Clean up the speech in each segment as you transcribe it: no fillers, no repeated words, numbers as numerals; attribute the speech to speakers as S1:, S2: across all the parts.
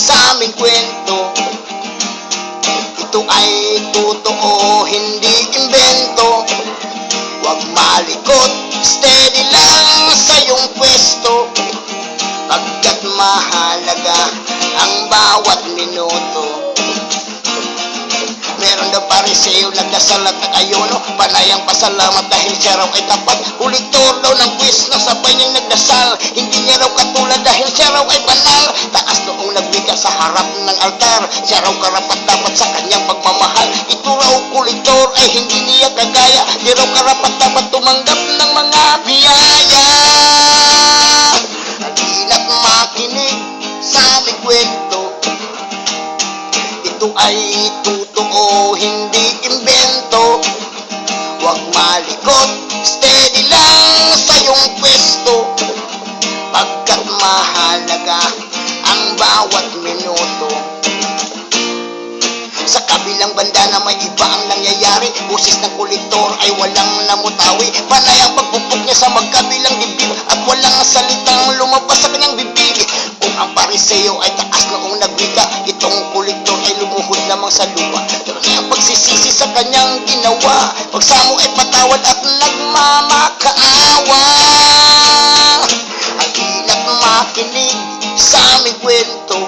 S1: sa aming kwento. Ito ay totoo, hindi imbento. Huwag malikot, steady lang sa iyong pwesto, pagkat mahalaga ang bawat minuto. Meron daw pariseo, nagdasal at nag-ayuno, panayang pasalamat dahil siya raw ay tapat. Ulitor daw ng quiz na sabay niyang nagdasal, hindi niya raw katulad dahil siya raw ay banal. Taas noong nagwika sa harap ng altar, siya raw karapat dapat sa kanyang pagmamahal. Ito raw kulitor ay hindi niya kagaya, di raw karapat dapat tumanggap ng mga biyaya. Halina't makinig sa aming kwento. Ito ay totoo, hindi imbento. Huwag malikot, steady lang sa iyong pwesto, pagkat mahalaga ang bawat minuto. Sa kabilang banda na may iba ang nangyayari, busis ng kolektor ay walang namutawi. Panay ang pagpupok niya sa magkabilang dibdib at walang salitang lumabas sa kanyang bibig. Kung ang pariseo ay taas noong nagwika, itong kolektor ay lumuhod lamang sa lupa. Pero ang pagsisisi sa kanyang ginawa, pagsamo ay patawad at nagmamakaawa. Halina't makinig sa aming kwento.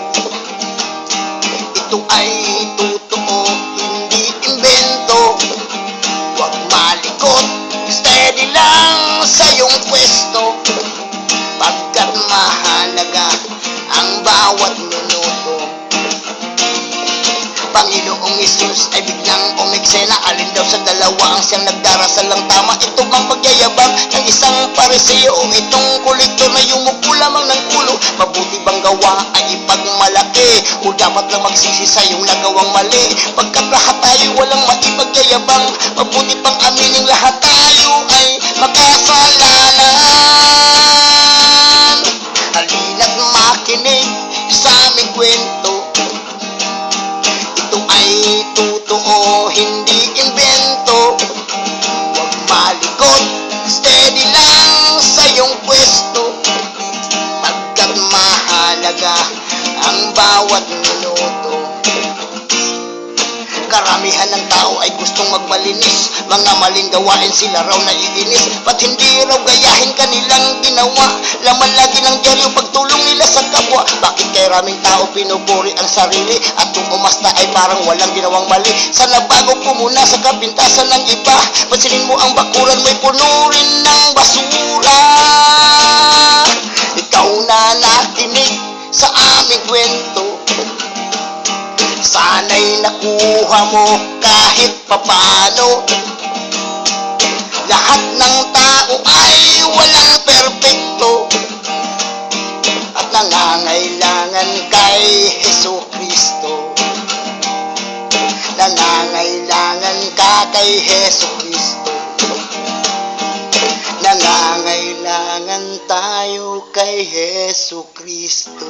S1: Ito ay totoo, hindi imbento. Huwag malikot, steady lang sa iyong pwesto, pagkat mahalaga ang bawat minuto. Panginoong Isus ay biglang umeksena, alin daw sa dalawa ang siyang nagdarasal lang tama? Ito bang pagyayabang ng isang pariseo o itong kolektor na yumuko lamang ng ulo? Mabuti bang gawa ay ipagmalaki o dapat lang magsisi sa iyong nagawang mali? Pagkat lahat tayo walang maipagyayabang, mabuti pang aminin lahat tayo ay makasalanan. Halina't makinig sa aming kwento. Ito ay totoo, hindi imbento. Huwag malikot, steady lang sa iyong pwesto, pagkat mahalaga ang bawat minuto. Karamihan ng tao ay gustong magmalinis, mga maling gawain sila raw naiinis. Ba't hindi raw gayahin kanilang ginawa? Laman lagi ng dyaryo pagtulong nila sa kapwa. Bakit kay raming tao pinupuri ang sarili, at kung umasta ay parang walang ginawang mali? Sana bago po muna sa kapintasan ng iba, pansinin mo ang bakuran, may puno rin ng basura. Ikaw na nakinig sa aming kwento, sana'y nakuha mo kahit papano. Lahat ng tao ay walang perpekto, at nangangailangan kay Jesucristo. Nangangailangan ka kay Jesucristo. Nangangailangan tayo kay Jesucristo.